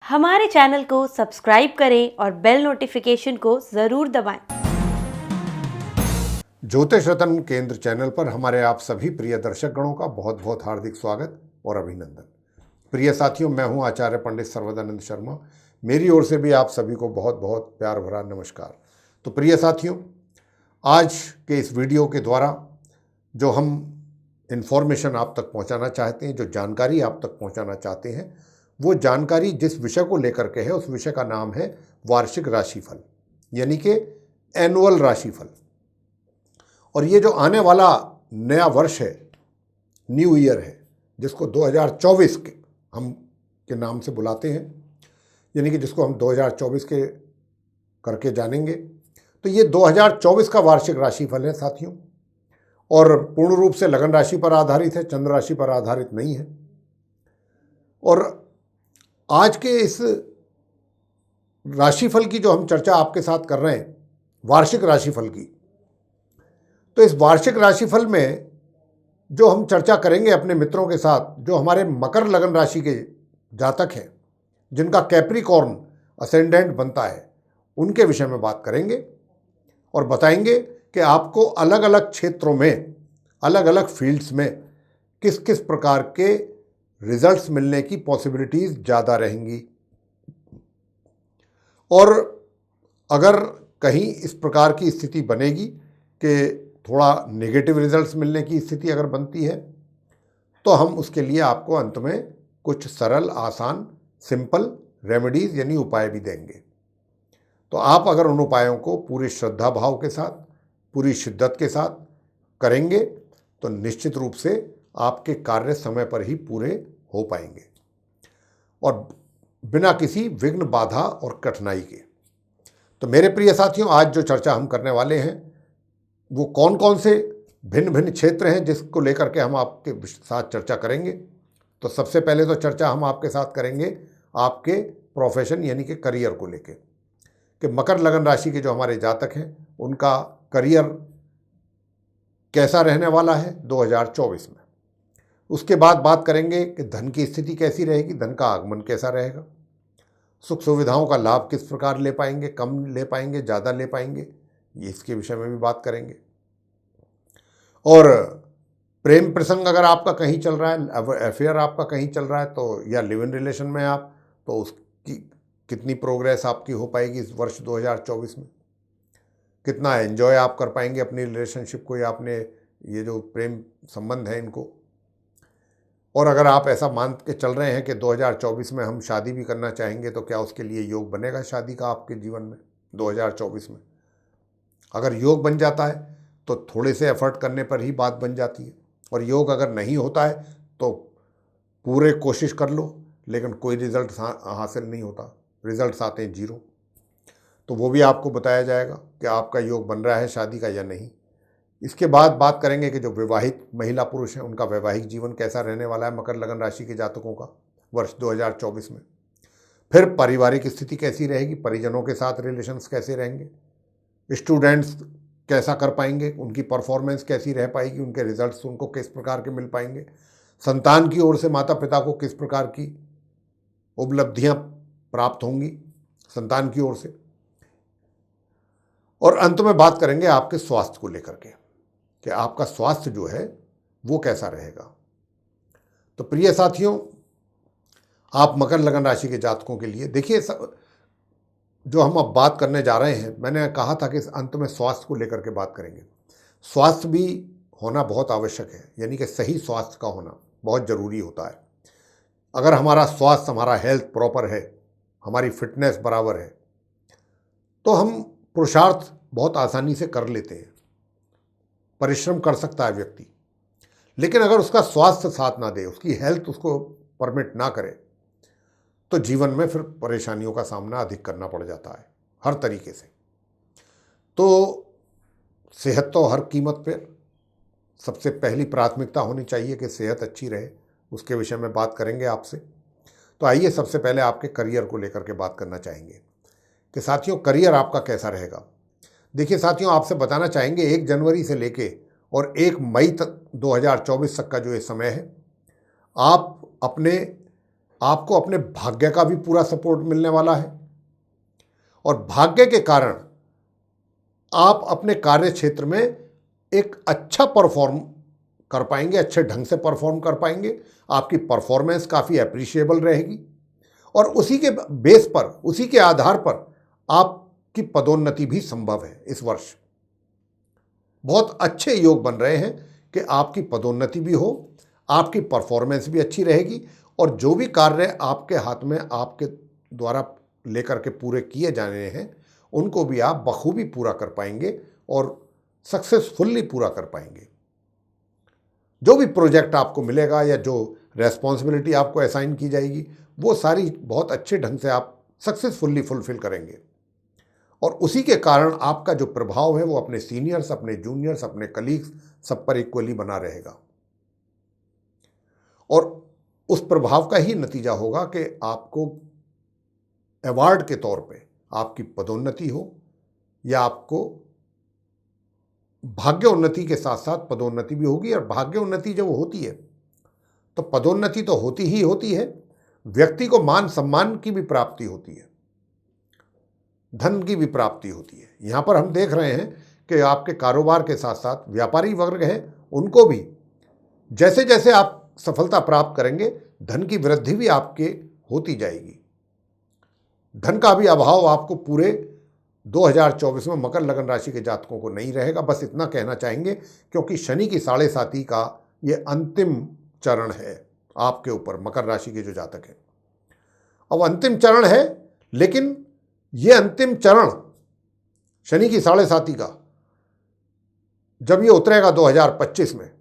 हमारे चैनल को सब्सक्राइब करें और बेल नोटिफिकेशन को ज़रूर दबाएं। ज्योतिष रत्न केंद्र चैनल पर हमारे आप सभी प्रिय दर्शक गणों का बहुत बहुत हार्दिक स्वागत और अभिनंदन। प्रिय साथियों, मैं हूं आचार्य पंडित सर्वदानंद शर्मा। मेरी ओर से भी आप सभी को बहुत बहुत प्यार भरा नमस्कार। तो प्रिय साथियों, आज के इस वीडियो के द्वारा जो हम इन्फॉर्मेशन आप तक पहुंचाना चाहते हैं, जो जानकारी आप तक पहुंचाना चाहते हैं, वो जानकारी जिस विषय को लेकर के है, उस विषय का नाम है वार्षिक राशिफल, यानी कि एनुअल राशिफल। और ये जो आने वाला नया वर्ष है, न्यू ईयर है, जिसको 2024 के हम के नाम से बुलाते हैं, यानी कि जिसको हम 2024 के करके जानेंगे। तो ये 2024 का वार्षिक राशिफल है साथियों, और पूर्ण रूप से लगन राशि पर आधारित है, चंद्र राशि पर आधारित नहीं है। और आज के इस राशिफल की जो हम चर्चा आपके साथ कर रहे हैं, वार्षिक राशिफल की, तो इस वार्षिक राशिफल में जो हम चर्चा करेंगे अपने मित्रों के साथ, जो हमारे मकर लगन राशि के जातक हैं, जिनका कैप्रिकॉर्न असेंडेंट बनता है, उनके विषय में बात करेंगे और बताएंगे कि आपको अलग अलग क्षेत्रों में, अलग अलग फील्ड्स में किस किस प्रकार के रिजल्ट्स मिलने की पॉसिबिलिटीज़ ज़्यादा रहेंगी। और अगर कहीं इस प्रकार की स्थिति बनेगी कि थोड़ा नेगेटिव रिजल्ट्स मिलने की स्थिति अगर बनती है, तो हम उसके लिए आपको अंत में कुछ सरल, आसान, सिंपल रेमेडीज़ यानी उपाय भी देंगे। तो आप अगर उन उपायों को पूरी श्रद्धा भाव के साथ, पूरी शिद्दत के साथ करेंगे, तो निश्चित रूप से आपके कार्य समय पर ही पूरे हो पाएंगे और बिना किसी विघ्न, बाधा और कठिनाई के। तो मेरे प्रिय साथियों, आज जो चर्चा हम करने वाले हैं, वो कौन कौन से भिन्न भिन्न क्षेत्र हैं जिसको लेकर के हम आपके साथ चर्चा करेंगे। तो सबसे पहले तो चर्चा हम आपके साथ करेंगे आपके प्रोफेशन यानी कि करियर को लेके, कि मकर लगन राशि के जो हमारे जातक हैं, उनका करियर कैसा रहने वाला है 2024 में। उसके बाद बात करेंगे कि धन की स्थिति कैसी रहेगी, धन का आगमन कैसा रहेगा, सुख सुविधाओं का लाभ किस प्रकार ले पाएंगे, कम ले पाएंगे, ज़्यादा ले पाएंगे, ये इसके विषय में भी बात करेंगे। और प्रेम प्रसंग अगर आपका कहीं चल रहा है, अफेयर आपका कहीं चल रहा है, तो या लिव इन रिलेशन में आप, तो उसकी कितनी प्रोग्रेस आपकी हो पाएगी इस वर्ष 2024 में, कितना एंजॉय आप कर पाएंगे अपनी रिलेशनशिप को या अपने ये जो प्रेम संबंध है इनको। और अगर आप ऐसा मान के चल रहे हैं कि 2024 में हम शादी भी करना चाहेंगे, तो क्या उसके लिए योग बनेगा शादी का आपके जीवन में 2024 में? अगर योग बन जाता है तो थोड़े से एफर्ट करने पर ही बात बन जाती है, और योग अगर नहीं होता है तो पूरे कोशिश कर लो, लेकिन कोई रिजल्ट हासिल नहीं होता, रिजल्ट्स आते हैं 0। तो वो भी आपको बताया जाएगा कि आपका योग बन रहा है शादी का या नहीं। इसके बाद बात करेंगे कि जो विवाहित महिला पुरुष हैं, उनका वैवाहिक जीवन कैसा रहने वाला है मकर लगन राशि के जातकों का वर्ष 2024 में। फिर पारिवारिक स्थिति कैसी रहेगी, परिजनों के साथ रिलेशंस कैसे रहेंगे, स्टूडेंट्स कैसा कर पाएंगे, उनकी परफॉर्मेंस कैसी रह पाएगी, उनके रिजल्ट्स उनको किस प्रकार के मिल पाएंगे, संतान की ओर से माता पिता को किस प्रकार की उपलब्धियां प्राप्त होंगी संतान की ओर से। और अंत में बात करेंगे आपके स्वास्थ्य को लेकर के, कि आपका स्वास्थ्य जो है वो कैसा रहेगा। तो प्रिय साथियों, आप मकर लगन राशि के जातकों के लिए देखिए, जो हम अब बात करने जा रहे हैं, मैंने कहा था कि इस अंत में स्वास्थ्य को लेकर के बात करेंगे। स्वास्थ्य भी होना बहुत आवश्यक है, यानी कि सही स्वास्थ्य का होना बहुत ज़रूरी होता है। अगर हमारा स्वास्थ्य, हमारा हेल्थ प्रॉपर है, हमारी फिटनेस बराबर है, तो हम पुरुषार्थ बहुत आसानी से कर लेते हैं, परिश्रम कर सकता है व्यक्ति। लेकिन अगर उसका स्वास्थ्य साथ ना दे, उसकी हेल्थ उसको परमिट ना करे, तो जीवन में फिर परेशानियों का सामना अधिक करना पड़ जाता है हर तरीके से। तो सेहत तो हर कीमत पे सबसे पहली प्राथमिकता होनी चाहिए कि सेहत अच्छी रहे, उसके विषय में बात करेंगे आपसे। तो आइए सबसे पहले आपके करियर को लेकर के बात करना चाहेंगे कि साथियों, करियर आपका कैसा रहेगा। देखिए साथियों, आपसे बताना चाहेंगे 1 जनवरी से लेके और 1 मई तक 2024 तक का जो ये समय है, आप अपने आपको अपने भाग्य का भी पूरा सपोर्ट मिलने वाला है और भाग्य के कारण आप अपने कार्य क्षेत्र में एक अच्छा परफॉर्म कर पाएंगे, अच्छे ढंग से परफॉर्म कर पाएंगे। आपकी परफॉर्मेंस काफ़ी अप्रिशिएबल रहेगी और उसी के बेस पर, उसी के आधार पर आपकी पदोन्नति भी संभव है। इस वर्ष बहुत अच्छे योग बन रहे हैं कि आपकी पदोन्नति भी हो, आपकी परफॉर्मेंस भी अच्छी रहेगी और जो भी कार्य आपके हाथ में आपके द्वारा लेकर के पूरे किए जाने हैं उनको भी आप बखूबी पूरा कर पाएंगे और सक्सेसफुली पूरा कर पाएंगे। जो भी प्रोजेक्ट आपको मिलेगा या जो रेस्पॉन्सिबिलिटी आपको असाइन की जाएगी वो सारी बहुत अच्छे ढंग से आप सक्सेसफुली फुलफिल करेंगे और उसी के कारण आपका जो प्रभाव है वो अपने सीनियर्स, अपने जूनियर्स, अपने कलीग्स सब पर इक्वली बना रहेगा और उस प्रभाव का ही नतीजा होगा कि आपको अवार्ड के तौर पे आपकी पदोन्नति हो या आपको भाग्य उन्नति के साथ साथ पदोन्नति भी होगी। और भाग्य उन्नति जब होती है तो पदोन्नति तो होती ही होती है, व्यक्ति को मान सम्मान की भी प्राप्ति होती है, धन की भी प्राप्ति होती है। यहाँ पर हम देख रहे हैं कि आपके कारोबार के साथ साथ व्यापारी वर्ग हैं, उनको भी जैसे जैसे आप सफलता प्राप्त करेंगे धन की वृद्धि भी आपके होती जाएगी। धन का भी अभाव आपको पूरे 2024 में मकर लगन राशि के जातकों को नहीं रहेगा। बस इतना कहना चाहेंगे क्योंकि शनि की 7.5 का ये अंतिम चरण है आपके ऊपर, मकर राशि के जो जातक हैं। अब अंतिम चरण है, लेकिन ये अंतिम चरण शनि की 7.5 का जब ये उतरेगा 2025 में,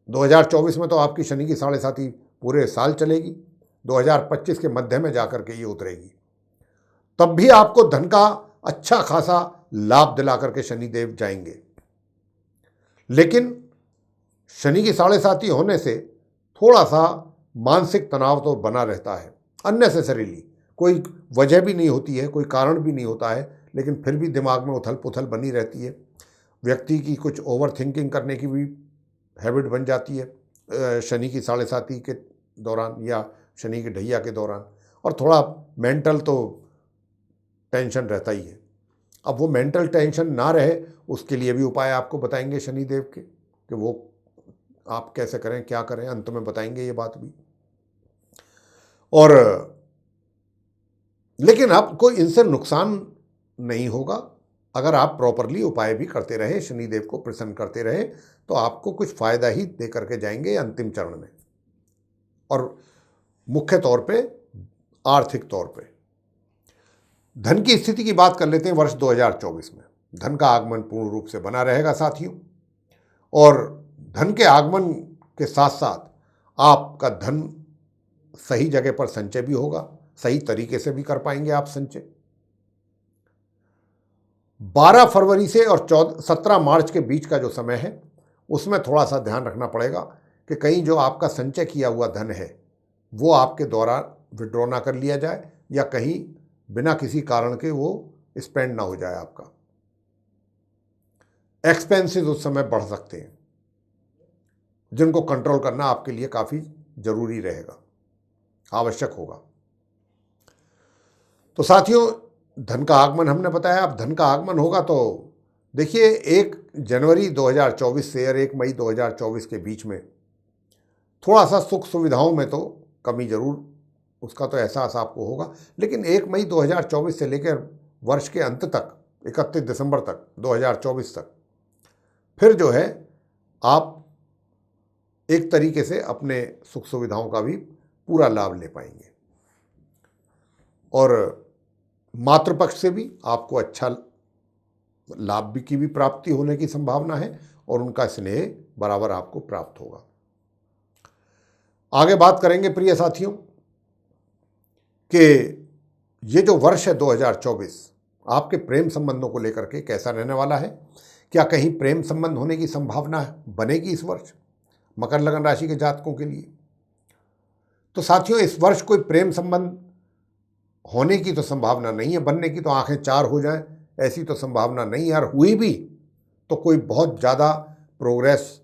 2024 में तो आपकी शनि की 7.5 पूरे साल चलेगी, 2025 के मध्य में जाकर के ये उतरेगी। तब भी आपको धन का अच्छा खासा लाभ दिला करके शनिदेव जाएंगे, लेकिन शनि की 7.5 होने से थोड़ा सा मानसिक तनाव तो बना रहता है अननेसेसरीली। कोई वजह भी नहीं होती है, कोई कारण भी नहीं होता है, लेकिन फिर भी दिमाग में उथल पुथल बनी रहती है। व्यक्ति की कुछ ओवर थिंकिंग करने की भी हैबिट बन जाती है शनि की 7.5 के दौरान या शनि के ढैया के दौरान, और थोड़ा मेंटल तो टेंशन रहता ही है। अब वो मेंटल टेंशन ना रहे उसके लिए भी उपाय आपको बताएंगे शनिदेव के कि वो आप कैसे करें, क्या करें, अंत में बताएंगे ये बात भी। और लेकिन आपको इनसे नुकसान नहीं होगा अगर आप प्रॉपरली उपाय भी करते रहे, शनिदेव को प्रसन्न करते रहे, तो आपको कुछ फायदा ही दे करके जाएंगे अंतिम चरण में। और मुख्य तौर पे आर्थिक तौर पे धन की स्थिति की बात कर लेते हैं। वर्ष 2024 में धन का आगमन पूर्ण रूप से बना रहेगा साथियों, और धन के आगमन के साथ साथ आपका धन सही जगह पर संचय भी होगा, सही तरीके से भी कर पाएंगे आप संचय। 12 फरवरी से और 17 मार्च के बीच का जो समय है उसमें थोड़ा सा ध्यान रखना पड़ेगा कि कहीं जो आपका संचय किया हुआ धन है वो आपके द्वारा विड्रॉ ना कर लिया जाए या कहीं बिना किसी कारण के वो स्पेंड ना हो जाए। आपका एक्सपेंसेस उस समय बढ़ सकते हैं, जिनको कंट्रोल करना आपके लिए काफ़ी जरूरी रहेगा, आवश्यक होगा। तो साथियों, धन का आगमन हमने बताया। अब धन का आगमन होगा तो देखिए 1 जनवरी 2024 से और 1 मई 2024 के बीच में थोड़ा सा सुख सुविधाओं में तो कमी जरूर, उसका तो एहसास आपको होगा, लेकिन 1 मई 2024 से लेकर वर्ष के अंत तक 31 दिसंबर तक 2024 तक फिर जो है आप एक तरीके से अपने सुख सुविधाओं का भी पूरा लाभ ले पाएंगे और मातृपक्ष से भी आपको अच्छा लाभ की भी प्राप्ति होने की संभावना है और उनका स्नेह बराबर आपको प्राप्त होगा। आगे बात करेंगे प्रिय साथियों कि ये जो वर्ष है 2024 आपके प्रेम संबंधों को लेकर के कैसा रहने वाला है। क्या कहीं प्रेम संबंध होने की संभावना बनेगी इस वर्ष मकर लगन राशि के जातकों के लिए? तो साथियों, इस वर्ष कोई प्रेम संबंध होने की तो संभावना नहीं है, बनने की तो आंखें चार हो जाएं ऐसी तो संभावना नहीं है, और हुई भी तो कोई बहुत ज़्यादा प्रोग्रेस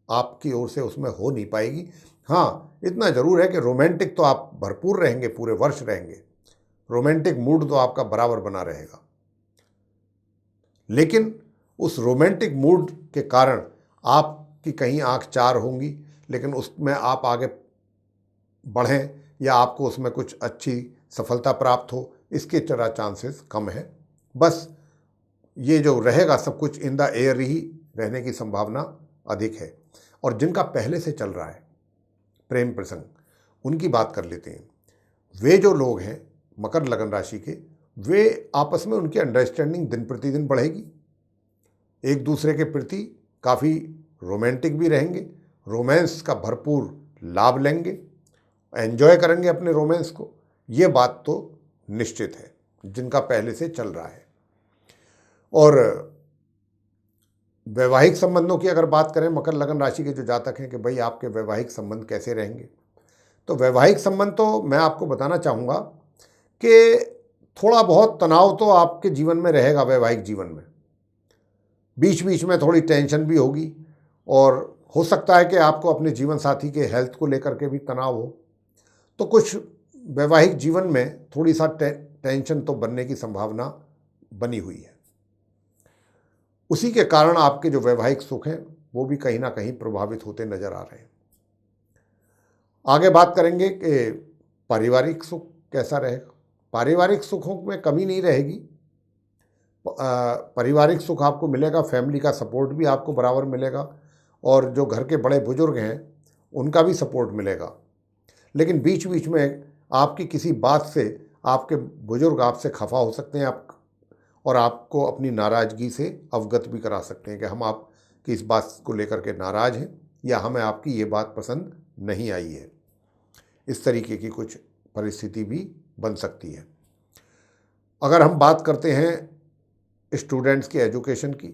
आपकी ओर से उसमें हो नहीं पाएगी। हाँ, इतना ज़रूर है कि रोमांटिक तो आप भरपूर रहेंगे, पूरे वर्ष रहेंगे, रोमांटिक मूड तो आपका बराबर बना रहेगा। लेकिन उस रोमांटिक मूड के कारण आपकी कहीं आंख चार होंगी, लेकिन उसमें आप आगे बढ़ें या आपको उसमें कुछ अच्छी सफलता प्राप्त हो, इसके ज़रा चांसेस कम है। बस ये जो रहेगा सब कुछ इन द एयर ही रहने की संभावना अधिक है। और जिनका पहले से चल रहा है प्रेम प्रसंग, उनकी बात कर लेते हैं। वे जो लोग हैं मकर लगन राशि के, वे आपस में उनकी अंडरस्टैंडिंग दिन प्रतिदिन बढ़ेगी, एक दूसरे के प्रति काफ़ी रोमांटिक भी रहेंगे, रोमांस का भरपूर लाभ लेंगे, एंजॉय करेंगे अपने रोमांस को। ये बात तो निश्चित है जिनका पहले से चल रहा है। और वैवाहिक संबंधों की अगर बात करें मकर लगन राशि के जो जातक हैं कि भाई आपके वैवाहिक संबंध कैसे रहेंगे, तो वैवाहिक संबंध तो मैं आपको बताना चाहूँगा कि थोड़ा बहुत तनाव तो आपके जीवन में रहेगा। वैवाहिक जीवन में बीच बीच में थोड़ी टेंशन भी होगी और हो सकता है कि आपको अपने जीवन साथी के हेल्थ को लेकर के भी तनाव हो। तो कुछ वैवाहिक जीवन में थोड़ी सा टेंशन तो बनने की संभावना बनी हुई है। उसी के कारण आपके जो वैवाहिक सुख हैं वो भी कहीं ना कहीं प्रभावित होते नजर आ रहे हैं। आगे बात करेंगे कि पारिवारिक सुख कैसा रहेगा। पारिवारिक सुखों में कमी नहीं रहेगी। पारिवारिक सुख आपको मिलेगा, फैमिली का सपोर्ट भी आपको बराबर मिलेगा और जो घर के बड़े बुजुर्ग हैं उनका भी सपोर्ट मिलेगा। लेकिन बीच बीच में आपकी किसी बात से आपके बुजुर्ग आपसे खफा हो सकते हैं और आपको अपनी नाराज़गी से अवगत भी करा सकते हैं कि हम आपकी इस बात को लेकर के नाराज़ हैं या हमें आपकी ये बात पसंद नहीं आई है। इस तरीके की कुछ परिस्थिति भी बन सकती है। अगर हम बात करते हैं स्टूडेंट्स की एजुकेशन की,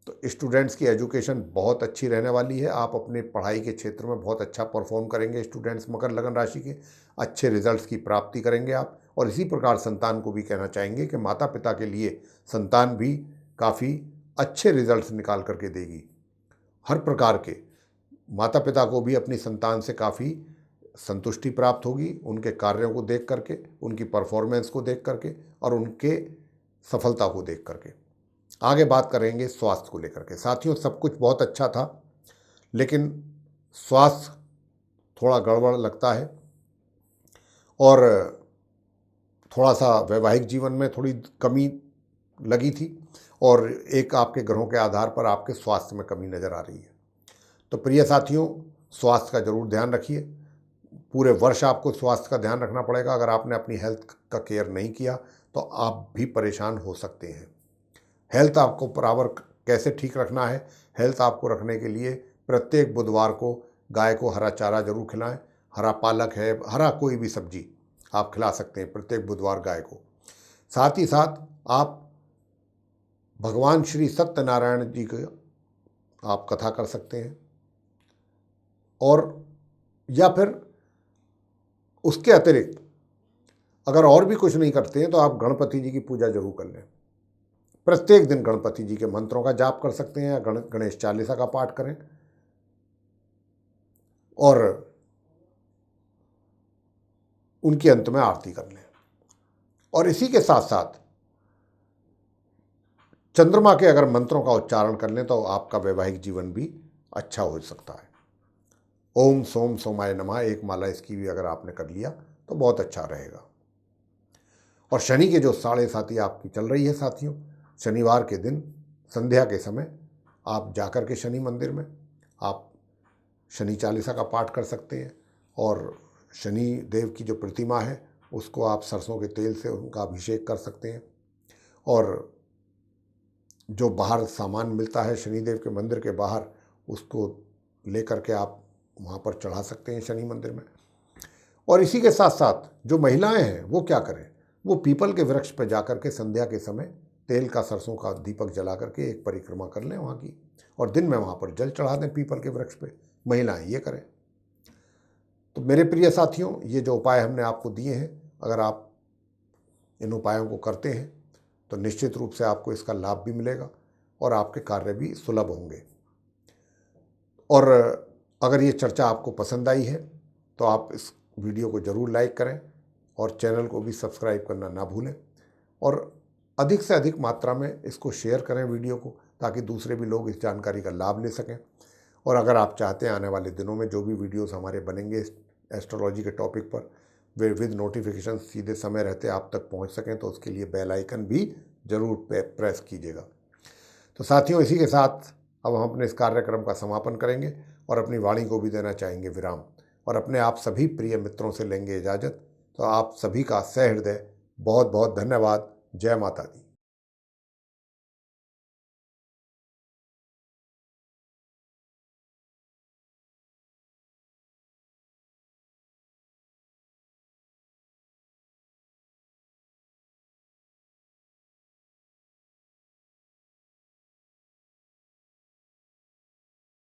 तो स्टूडेंट्स की एजुकेशन बहुत अच्छी रहने वाली है। आप अपने पढ़ाई के क्षेत्र में बहुत अच्छा परफॉर्म करेंगे। स्टूडेंट्स मकर लगन राशि के अच्छे रिजल्ट्स की प्राप्ति करेंगे आप। और इसी प्रकार संतान को भी कहना चाहेंगे कि माता पिता के लिए संतान भी काफ़ी अच्छे रिजल्ट्स निकाल करके देगी। हर प्रकार के माता पिता को भी अपनी संतान से काफ़ी संतुष्टि प्राप्त होगी, उनके कार्यों को देख करके, उनकी परफॉर्मेंस को देख करके और उनके सफलता को देख करके। आगे बात करेंगे स्वास्थ्य को लेकर के। साथियों, सब कुछ बहुत अच्छा था, लेकिन स्वास्थ्य थोड़ा गड़बड़ लगता है और थोड़ा सा वैवाहिक जीवन में थोड़ी कमी लगी थी और एक आपके ग्रहों के आधार पर आपके स्वास्थ्य में कमी नज़र आ रही है। तो प्रिय साथियों, स्वास्थ्य का जरूर ध्यान रखिए। पूरे वर्ष आपको स्वास्थ्य का ध्यान रखना पड़ेगा। अगर आपने अपनी हेल्थ का केयर नहीं किया तो आप भी परेशान हो सकते हैं। हेल्थ आपको बराबर कैसे ठीक रखना है, हेल्थ आपको रखने के लिए प्रत्येक बुधवार को गाय को हरा चारा जरूर खिलाएं। हरा पालक है, हरा कोई भी सब्जी आप खिला सकते हैं प्रत्येक बुधवार गाय को। साथ ही साथ आप भगवान श्री सत्यनारायण जी की आप कथा कर सकते हैं और या फिर उसके अतिरिक्त अगर और भी कुछ नहीं करते हैं तो आप गणपति जी की पूजा जरूर कर लें। प्रत्येक दिन गणपति जी के मंत्रों का जाप कर सकते हैं या गणेश चालीसा का पाठ करें और उनकी अंत में आरती कर लें। और इसी के साथ साथ चंद्रमा के अगर मंत्रों का उच्चारण कर लें तो आपका वैवाहिक जीवन भी अच्छा हो सकता है। ओम सोम सोमाय नमः एक माला इसकी भी अगर आपने कर लिया तो बहुत अच्छा रहेगा। और शनि के जो 7.5 आपकी चल रही है साथियों, शनिवार के दिन संध्या के समय आप जाकर के शनि मंदिर में आप शनि चालीसा का पाठ कर सकते हैं और शनि देव की जो प्रतिमा है उसको आप सरसों के तेल से उनका अभिषेक कर सकते हैं और जो बाहर सामान मिलता है शनिदेव के मंदिर के बाहर उसको लेकर के आप वहाँ पर चढ़ा सकते हैं शनि मंदिर में। और इसी के साथ साथ जो महिलाएं हैं वो क्या करें, वो पीपल के वृक्ष पर जाकर के संध्या के समय तेल का सरसों का दीपक जला करके एक परिक्रमा कर लें वहाँ की और दिन में वहाँ पर जल चढ़ा दें पीपल के वृक्ष पे। महिलाएं ये करें। तो मेरे प्रिय साथियों, ये जो उपाय हमने आपको दिए हैं, अगर आप इन उपायों को करते हैं तो निश्चित रूप से आपको इसका लाभ भी मिलेगा और आपके कार्य भी सुलभ होंगे। और अगर ये चर्चा आपको पसंद आई है तो आप इस वीडियो को ज़रूर लाइक करें और चैनल को भी सब्सक्राइब करना ना भूलें और अधिक से अधिक मात्रा में इसको शेयर करें वीडियो को, ताकि दूसरे भी लोग इस जानकारी का लाभ ले सकें। और अगर आप चाहते हैं आने वाले दिनों में जो भी वीडियोस हमारे बनेंगे एस्ट्रोलॉजी के टॉपिक पर वे विद नोटिफिकेशन सीधे समय रहते आप तक पहुंच सकें, तो उसके लिए बेल आइकन भी ज़रूर प्रेस कीजिएगा। तो साथियों, इसी के साथ अब हम अपने इस कार्यक्रम का समापन करेंगे और अपनी वाणी को भी देना चाहेंगे विराम और अपने आप सभी प्रिय मित्रों से लेंगे इजाज़त। तो आप सभी का सहृदय बहुत बहुत धन्यवाद। जय माता दी।